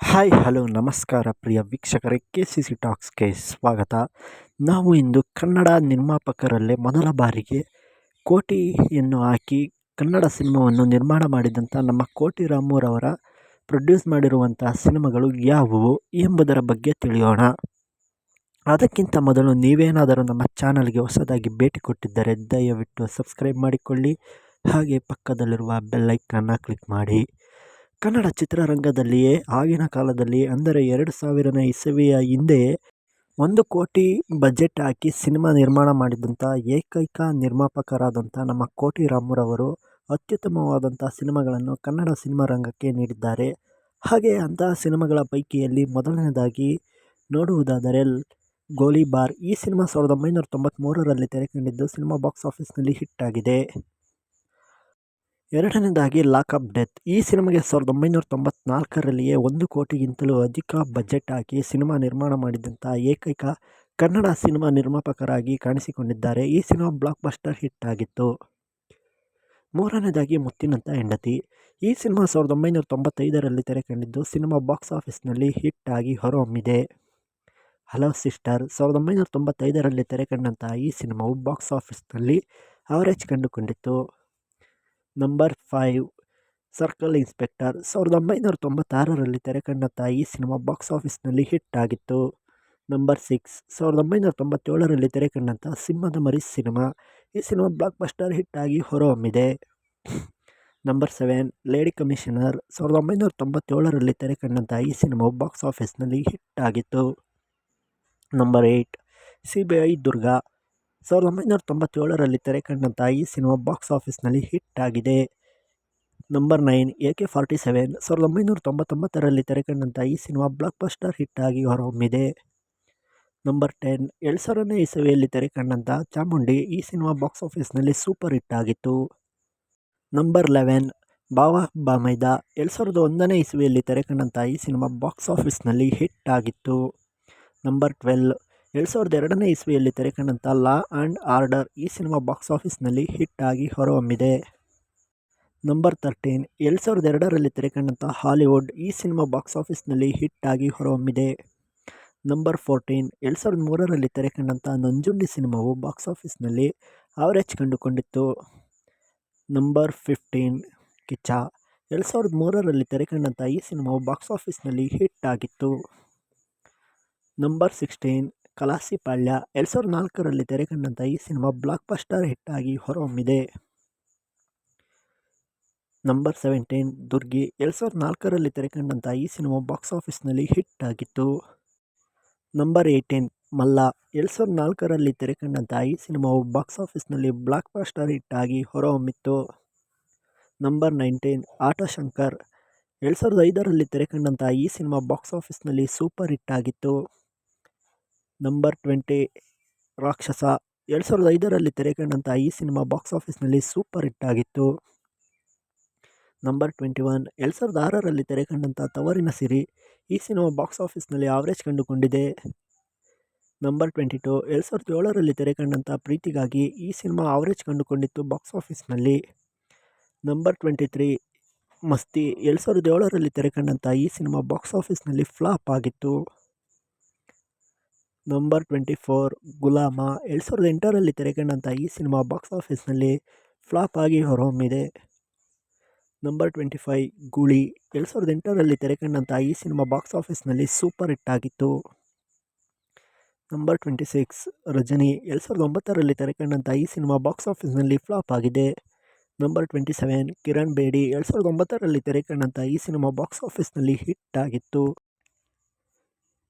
Hi hello ನಮಸ್ಕಾರ ಪ್ರಿಯ ವೀಕ್ಷಕರೇ, KCC ಟಾಕ್ಸ್ಗೆ ಸ್ವಾಗತ. ನಾವು ಇಂದು ಕನ್ನಡ ನಿರ್ಮಾಪಕರಲ್ಲೇ ಮೊದಲ ಬಾರಿಗೆ ಕೋಟಿಯನ್ನು ಹಾಕಿ ಕನ್ನಡ ಸಿನಿಮಾವನ್ನು ನಿರ್ಮಾಣ ಮಾಡಿದಂಥ ನಮ್ಮ ಕೋಟಿ ರಾಮೂರವರ ಪ್ರೊಡ್ಯೂಸ್ ಮಾಡಿರುವಂಥ ಸಿನಿಮಾಗಳು ಯಾವುವು ಎಂಬುದರ ಬಗ್ಗೆ ತಿಳಿಯೋಣ. ಅದಕ್ಕಿಂತ ಮೊದಲು ನೀವೇನಾದರೂ ನಮ್ಮ ಚಾನಲ್ಗೆ ಹೊಸದಾಗಿ ಭೇಟಿ ಕೊಟ್ಟಿದ್ದರೆ ದಯವಿಟ್ಟು ಸಬ್ಸ್ಕ್ರೈಬ್ ಮಾಡಿಕೊಳ್ಳಿ, ಹಾಗೆ ಪಕ್ಕದಲ್ಲಿರುವ ಬೆಲ್ ಐಕಾನ್ನ ಕ್ಲಿಕ್ ಮಾಡಿ. ಕನ್ನಡ ಚಿತ್ರರಂಗದಲ್ಲಿಯೇ ಆಗಿನ ಕಾಲದಲ್ಲಿ ಅಂದರೆ 2000ನೇ ಇಸವಿಯ ಹಿಂದೆ 1 ಕೋಟಿ ಬಜೆಟ್ ಹಾಕಿ ಸಿನಿಮಾ ನಿರ್ಮಾಣ ಮಾಡಿದಂಥ ಏಕೈಕ ನಿರ್ಮಾಪಕರಾದಂಥ ನಮ್ಮ ಕೋಟಿ ರಾಮೂರವರು ಅತ್ಯುತ್ತಮವಾದಂಥ ಸಿನಿಮಾಗಳನ್ನು ಕನ್ನಡ ಸಿನಿಮಾ ರಂಗಕ್ಕೆ ನೀಡಿದ್ದಾರೆ. ಹಾಗೆ ಅಂತಹ ಸಿನಿಮಾಗಳ ಪೈಕಿಯಲ್ಲಿ ಮೊದಲನೇದಾಗಿ ನೋಡುವುದಾದರೆ ಗೋಲಿಬಾರ್. ಈ ಸಿನಿಮಾ 1993ರಲ್ಲಿ ತೆರೆಕಂಡಿದ್ದು ಸಿನಿಮಾ ಬಾಕ್ಸ್ ಆಫೀಸ್ನಲ್ಲಿ ಹಿಟ್ ಆಗಿದೆ. ಎರಡನೇದಾಗಿ ಲಾಕ್ ಅಪ್ ಡೆತ್. ಈ ಸಿನಿಮಾಗೆ 1994ರಲ್ಲಿಯೇ 1 ಕೋಟಿಗಿಂತಲೂ ಅಧಿಕ ಬಜೆಟ್ ಹಾಕಿ ಸಿನಿಮಾ ನಿರ್ಮಾಣ ಮಾಡಿದಂಥ ಏಕೈಕ ಕನ್ನಡ ಸಿನಿಮಾ ನಿರ್ಮಾಪಕರಾಗಿ ಕಾಣಿಸಿಕೊಂಡಿದ್ದಾರೆ. ಈ ಸಿನಿಮಾ ಬ್ಲಾಕ್ ಬಸ್ಟರ್ ಹಿಟ್ ಆಗಿತ್ತು. ಮೂರನೇದಾಗಿ ಮುತ್ತಿನಂಥ ಹೆಂಡತಿ. ಈ ಸಿನಿಮಾ 1995ರಲ್ಲಿ ತೆರೆಕಂಡಿದ್ದು ಸಿನಿಮಾ ಬಾಕ್ಸ್ ಆಫೀಸ್ನಲ್ಲಿ ಹಿಟ್ ಆಗಿ ಹೊರಹೊಮ್ಮಿದೆ. Hello sister. 1995ರಲ್ಲಿ ತೆರೆಕಂಡಂಥ ಈ ಸಿನಿಮಾವು ಬಾಕ್ಸ್ ಆಫೀಸ್ನಲ್ಲಿ ಅವರೇಜ್ ಕಂಡುಕೊಂಡಿತ್ತು. Number 5 circle inspector. 1996ರಲ್ಲಿ ತೆರೆಕಂಡಂಥ ಈ ಸಿನಿಮಾ ಬಾಕ್ಸ್ ಆಫೀಸ್ನಲ್ಲಿ ಹಿಟ್ ಆಗಿತ್ತು. ನಂಬರ್ 6 1997ರಲ್ಲಿ ತೆರೆಕಂಡಂಥ ಸಿಂಹದ ಮರಿ ಸಿನಿಮಾ. ಈ ಸಿನಿಮಾ ಬ್ಲಾಕ್ ಬಸ್ಟರ್ ಹಿಟ್ ಆಗಿ ಹೊರಹೊಮ್ಮಿದೆ. Number 7 lady commissioner. 1997ರಲ್ಲಿ ತೆರೆಕಂಡಂಥ ಈ ಸಿನಿಮಾವು ಬಾಕ್ಸ್ ಆಫೀಸ್ನಲ್ಲಿ ಹಿಟ್ ಆಗಿತ್ತು. Number 8 CBI Durga. 1997ರಲ್ಲಿ ತೆರೆಕಂಡಂಥ ಈ ಸಿನಿಮಾ ಬಾಕ್ಸ್ ಆಫೀಸ್ನಲ್ಲಿ ಹಿಟ್ ಆಗಿದೆ. Number 9 AK47. 1999ರಲ್ಲಿ ತೆರೆಕಂಡಂಥ ಈ ಸಿನಿಮಾ ಬ್ಲಾಕ್ ಬಸ್ಟರ್ ಹಿಟ್ ಆಗಿ ಹೊರಹೊಮ್ಮಿದೆ. ನಂಬರ್ 10 2000ನೇ ಇಸವಿಯಲ್ಲಿ ತೆರೆಕಂಡಂಥ ಚಾಮುಂಡಿ. ಈ ಸಿನಿಮಾ ಬಾಕ್ಸ್ ಆಫೀಸ್ನಲ್ಲಿ ಸೂಪರ್ ಹಿಟ್ ಆಗಿತ್ತು. ನಂಬರ್ 11 ಬಾವ ಬಾಮೈದ. 2001ನೇ ಇಸವಿಯಲ್ಲಿ ತೆರೆಕಂಡಂಥ ಈ ಸಿನಿಮಾ ಬಾಕ್ಸ್ ಆಫೀಸ್ನಲ್ಲಿ ಹಿಟ್ ಆಗಿತ್ತು. ನಂಬರ್ 12 2002ನೇ ಇಸವಿಯಲ್ಲಿ ತೆರೆಕಂಡಂಥ ಲಾ ಆ್ಯಂಡ್ ಆರ್ಡರ್. ಈ ಸಿನಿಮಾ ಬಾಕ್ಸ್ ಆಫೀಸ್ನಲ್ಲಿ ಹಿಟ್ ಆಗಿ ಹೊರಹೊಮ್ಮಿದೆ. ನಂಬರ್ 13 2002ರಲ್ಲಿ ತೆರೆಕಂಡಂಥ ಹಾಲಿವುಡ್. ಈ ಸಿನಿಮಾ ಬಾಕ್ಸ್ ಆಫೀಸ್ನಲ್ಲಿ ಹಿಟ್ ಆಗಿ ಹೊರಹೊಮ್ಮಿದೆ. ನಂಬರ್ 14 2003ರಲ್ಲಿ ತೆರೆಕಂಡಂಥ ನಂಜುಂಡಿ ಸಿನಿಮಾವು ಬಾಕ್ಸ್ ಆಫೀಸ್ನಲ್ಲಿ ಅವರೇಜ್ ಕಂಡುಕೊಂಡಿತ್ತು. ನಂಬರ್ 15 ಕಿಚ್ಚ. 2003ರಲ್ಲಿ ತೆರೆಕಂಡಂಥ ಈ ಸಿನಿಮಾವು ಬಾಕ್ಸ್ ಆಫೀಸ್ನಲ್ಲಿ ಹಿಟ್ ಆಗಿತ್ತು. ನಂಬರ್ 16 ಕಲಾಸಿಪಾಳ್ಯ. 2004ರಲ್ಲಿ ತೆರೆಕಂಡಂಥ ಈ ಸಿನಿಮಾ ಬ್ಲಾಕ್ ಬಸ್ಟರ್ ಹಿಟ್ ಆಗಿ ಹೊರಹೊಮ್ಮಿದೆ. ನಂಬರ್ 17 ದುರ್ಗಿ. 2004ರಲ್ಲಿ ತೆರೆಕಂಡಂಥ ಈ ಸಿನಿಮಾ ಬಾಕ್ಸ್ ಆಫೀಸ್ನಲ್ಲಿ ಹಿಟ್ ಆಗಿತ್ತು. ನಂಬರ್ 18 ಮಲ್ಲ. 2004ರಲ್ಲಿ ತೆರೆಕಂಡಂಥ ಈ ಸಿನಿಮಾವು ಬಾಕ್ಸ್ ಆಫೀಸ್ನಲ್ಲಿ ಬ್ಲಾಕ್ ಬಸ್ಟರ್ ಹಿಟ್ ಆಗಿ ಹೊರಹೊಮ್ಮಿತ್ತು. ನಂಬರ್ 19 ಆಟ ಶಂಕರ್. 2005ರಲ್ಲಿ ತೆರೆಕಂಡಂಥ ಈ ಸಿನಿಮಾ ಬಾಕ್ಸ್ ಆಫೀಸ್ನಲ್ಲಿ ಸೂಪರ್ ಹಿಟ್ ಆಗಿತ್ತು. ನಂಬರ್ 20 ರಾಕ್ಷಸ. 2005ರಲ್ಲಿ ತೆರೆಕಂಡಂಥ ಈ ಸಿನಿಮಾ ಬಾಕ್ಸ್ ಆಫೀಸ್ನಲ್ಲಿ ಸೂಪರ್ ಹಿಟ್ ಆಗಿತ್ತು. ನಂಬರ್ 21 2006ರಲ್ಲಿ ತೆರೆಕಂಡಂಥ ತವರಿನ ಸಿರಿ. ಈ ಸಿನಿಮಾ ಬಾಕ್ಸ್ ಆಫೀಸ್ನಲ್ಲಿ ಆವರೇಜ್ ಕಂಡುಕೊಂಡಿದೆ. ನಂಬರ್ 22 2007ರಲ್ಲಿ ತೆರೆಕಂಡಂಥ ಪ್ರೀತಿಗಾಗಿ. ಈ ಸಿನಿಮಾ ಆವರೇಜ್ ಕಂಡುಕೊಂಡಿತ್ತು ಬಾಕ್ಸ್ ಆಫೀಸ್ನಲ್ಲಿ. ನಂಬರ್ 23 ಮಸ್ತಿ. 2007ರಲ್ಲಿ ತೆರೆಕಂಡಂಥ ಈ ಸಿನಿಮಾ ಬಾಕ್ಸ್ ಆಫೀಸ್ನಲ್ಲಿ ಫ್ಲಾಪ್ ಆಗಿತ್ತು. ನಂಬರ್ 24 ಗುಲಾಮ. 2008ರಲ್ಲಿ ತೆರೆಕಂಡಂಥ ಈ ಸಿನಿಮಾ ಬಾಕ್ಸ್ ಆಫೀಸ್ನಲ್ಲಿ ಫ್ಲಾಪ್ ಆಗಿ ಹೊರಹೊಮ್ಮಿದೆ. ನಂಬರ್ 25 ಗೂಳಿ. 2008ರಲ್ಲಿ ತೆರೆಕಂಡಂಥ ಈ ಸಿನಿಮಾ ಬಾಕ್ಸ್ ಆಫೀಸ್ನಲ್ಲಿ ಸೂಪರ್ ಹಿಟ್ ಆಗಿತ್ತು. ನಂಬರ್ 26 ರಜನಿ. 2009ರಲ್ಲಿ ತೆರೆಕಂಡಂಥ ಈ ಸಿನಿಮಾ ಬಾಕ್ಸ್ ಆಫೀಸ್ನಲ್ಲಿ ಫ್ಲಾಪ್ ಆಗಿದೆ. ನಂಬರ್ 27 ಕಿರಣ್ ಬೇಡಿ. 2009ರಲ್ಲಿ ತೆರೆಕಂಡಂಥ ಈ ಸಿನಿಮಾ ಬಾಕ್ಸ್ ಆಫೀಸ್ನಲ್ಲಿ ಹಿಟ್ ಆಗಿತ್ತು.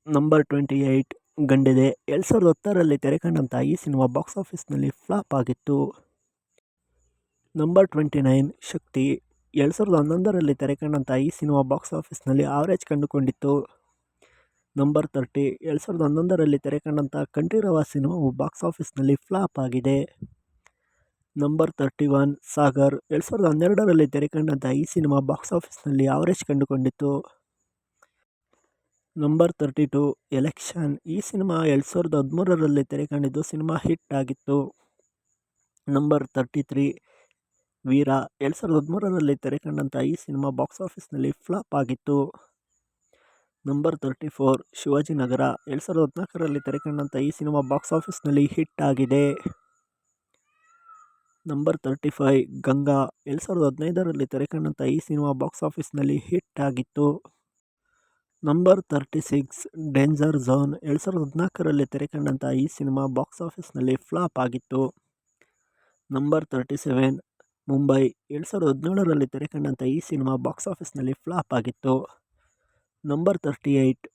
ನಂಬರ್ 28 ಗಂಡೆದೆ. 2010ರಲ್ಲಿ ತೆರೆಕಂಡಂಥ ಈ ಸಿನಿಮಾ ಬಾಕ್ಸ್ ಆಫೀಸ್ನಲ್ಲಿ ಫ್ಲಾಪ್ ಆಗಿತ್ತು. ನಂಬರ್ 29 ಶಕ್ತಿ. 2011ರಲ್ಲಿ ತೆರೆಕಂಡಂಥ ಈ ಸಿನಿಮಾ ಬಾಕ್ಸ್ ಆಫೀಸ್ನಲ್ಲಿ ಆವರೇಜ್ ಕಂಡುಕೊಂಡಿತ್ತು. ನಂಬರ್ 30 2011ರಲ್ಲಿ ತೆರೆಕಂಡಂಥ ಕಂಠೀರವ ಸಿನಿಮಾವು ಬಾಕ್ಸ್ ಆಫೀಸ್ನಲ್ಲಿ ಫ್ಲಾಪ್ ಆಗಿದೆ. ನಂಬರ್ 31 ಸಾಗರ್. 2012ರಲ್ಲಿ ತೆರೆಕಂಡಂಥ ಈ ಸಿನಿಮಾ ಬಾಕ್ಸ್ ಆಫೀಸ್ನಲ್ಲಿ ಆವರೇಜ್ ಕಂಡುಕೊಂಡಿತ್ತು. Number 32 election. ಈ ಸಿನಿಮಾ 2013ರಲ್ಲಿ ತೆರೆಕಂಡಿದ್ದು ಸಿನಿಮಾ ಹಿಟ್ ಆಗಿತ್ತು. ನಂಬರ್ 33 ವೀರ. 2013ರಲ್ಲಿ ತೆರೆಕಂಡಂಥ ಈ ಸಿನಿಮಾ ಬಾಕ್ಸ್ ಆಫೀಸ್ನಲ್ಲಿ ಫ್ಲಾಪ್ ಆಗಿತ್ತು. ನಂಬರ್ 34 ಶಿವಾಜಿನಗರ 2014ರಲ್ಲಿ ತೆರೆಕಂಡಂಥ ಈ ಸಿನಿಮಾ ಬಾಕ್ಸ್ ಆಫೀಸ್ನಲ್ಲಿ ಹಿಟ್ ಆಗಿದೆ. ನಂಬರ್ 35 ಗಂಗಾ 2015ರಲ್ಲಿ ತೆರೆಕಂಡಂಥ ಈ ಸಿನಿಮಾ ಬಾಕ್ಸ್ ಆಫೀಸ್ನಲ್ಲಿ ಹಿಟ್ ಆಗಿತ್ತು. ನಂಬರ್ 36 ಡೇಂಜರ್ ಝೋನ್ 2014ರಲ್ಲಿ ತೆರೆಕಂಡಂಥ ಈ ಸಿನಿಮಾ ಬಾಕ್ಸ್ ಆಫೀಸ್ನಲ್ಲಿ ಫ್ಲಾಪ್ ಆಗಿತ್ತು. ನಂಬರ್ 37 ಮುಂಬೈ 2017ರಲ್ಲಿ ತೆರೆಕಂಡಂಥ ಈ ಸಿನಿಮಾ ಬಾಕ್ಸ್ ಆಫೀಸ್ನಲ್ಲಿ ಫ್ಲಾಪ್ ಆಗಿತ್ತು. ನಂಬರ್ 38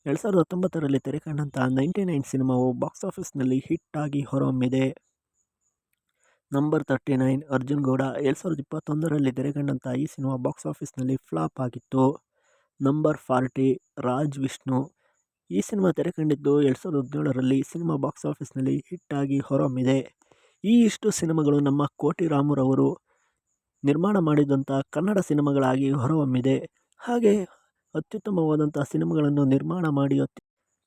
2019ರಲ್ಲಿ ತೆರೆಕಂಡಂಥ 99 ಸಿನಿಮಾವು ಬಾಕ್ಸ್ ಆಫೀಸ್ನಲ್ಲಿ ಹಿಟ್ ಆಗಿ ಹೊರಹೊಮ್ಮಿದೆ. ನಂಬರ್ 39 ಅರ್ಜುನ್ ಗೌಡ 2021ರಲ್ಲಿ ತೆರೆಕಂಡಂಥ ಈ ಸಿನಿಮಾ ಬಾಕ್ಸ್ ಆಫೀಸ್ನಲ್ಲಿ ಫ್ಲಾಪ್ ಆಗಿತ್ತು. ನಂಬರ್ 40 ರಾಜ್ ವಿಷ್ಣು ಈ ಸಿನಿಮಾ ತೆರೆಕಂಡಿದ್ದು 2017ರಲ್ಲಿ ಸಿನಿಮಾ ಬಾಕ್ಸ್ ಆಫೀಸ್ನಲ್ಲಿ ಹಿಟ್ ಆಗಿ ಹೊರಹೊಮ್ಮಿದೆ. ಈ ಇಷ್ಟು ಸಿನಿಮಾಗಳು ನಮ್ಮ ಕೋಟಿ ರಾಮುರವರು ನಿರ್ಮಾಣ ಮಾಡಿದಂಥ ಕನ್ನಡ ಸಿನಿಮಾಗಳಾಗಿ ಹೊರಹೊಮ್ಮಿದೆ. ಹಾಗೆ ಅತ್ಯುತ್ತಮವಾದಂಥ ಸಿನಿಮಾಗಳನ್ನು ನಿರ್ಮಾಣ ಮಾಡಿ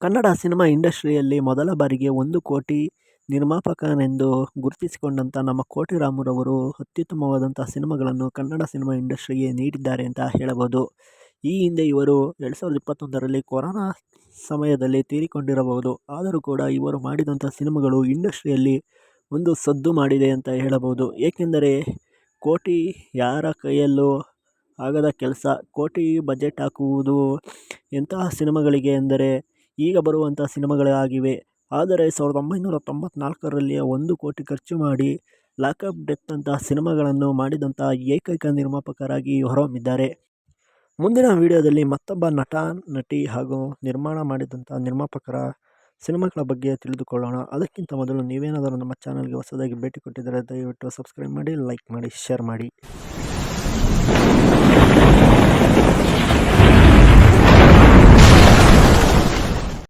ಕನ್ನಡ ಸಿನಿಮಾ ಇಂಡಸ್ಟ್ರಿಯಲ್ಲಿ ಮೊದಲ ಬಾರಿಗೆ 1 ಕೋಟಿ ನಿರ್ಮಾಪಕನೆಂದು ಗುರುತಿಸಿಕೊಂಡಂಥ ನಮ್ಮ ಕೋಟಿ ರಾಮುರವರು ಅತ್ಯುತ್ತಮವಾದಂಥ ಸಿನಿಮಾಗಳನ್ನು ಕನ್ನಡ ಸಿನಿಮಾ ಇಂಡಸ್ಟ್ರಿಗೆ ನೀಡಿದ್ದಾರೆ ಅಂತ ಹೇಳಬಹುದು. ಈ ಹಿಂದೆ ಇವರು 2021ರಲ್ಲಿ ಕೊರೋನಾ ಸಮಯದಲ್ಲಿ ತೀರಿಕೊಂಡಿರಬಹುದು. ಆದರೂ ಕೂಡ ಇವರು ಮಾಡಿದಂಥ ಸಿನಿಮಾಗಳು ಇಂಡಸ್ಟ್ರಿಯಲ್ಲಿ ಒಂದು ಸದ್ದು ಮಾಡಿದೆ ಅಂತ ಹೇಳಬಹುದು. ಏಕೆಂದರೆ ಕೋಟಿ ಯಾರ ಕೈಯಲ್ಲೂ ಆಗದ ಕೆಲಸ. ಕೋಟಿ ಬಜೆಟ್ ಹಾಕುವುದು ಎಂತಹ ಸಿನಿಮಾಗಳಿಗೆ ಎಂದರೆ ಈಗ ಬರುವಂಥ ಸಿನಿಮಾಗಳಾಗಿವೆ. ಆದರೆ 1994ರಲ್ಲಿ 1 ಕೋಟಿ ಖರ್ಚು ಮಾಡಿ ಲಾಕಪ್ ಡೆತ್ ಅಂತಹ ಸಿನಿಮಾಗಳನ್ನು ಮಾಡಿದಂಥ ಏಕೈಕ ನಿರ್ಮಾಪಕರಾಗಿ ಹೊರಹೊಮ್ಮಿದ್ದಾರೆ. ಮುಂದಿನ ವಿಡಿಯೋದಲ್ಲಿ ಮತ್ತೊಬ್ಬ ನಟ ನಟಿ ಹಾಗೂ ನಿರ್ಮಾಣ ಮಾಡಿದಂಥ ನಿರ್ಮಾಪಕರ ಸಿನಿಮಾಗಳ ಬಗ್ಗೆ ತಿಳಿದುಕೊಳ್ಳೋಣ. ಅದಕ್ಕಿಂತ ಮೊದಲು ನೀವೇನಾದರೂ ನಮ್ಮ ಚಾನಲ್ಗೆ ಹೊಸದಾಗಿ ಭೇಟಿ ಕೊಟ್ಟಿದ್ದರೆ ದಯವಿಟ್ಟು ಸಬ್ಸ್ಕ್ರೈಬ್ ಮಾಡಿ, ಲೈಕ್ ಮಾಡಿ, ಶೇರ್ ಮಾಡಿ.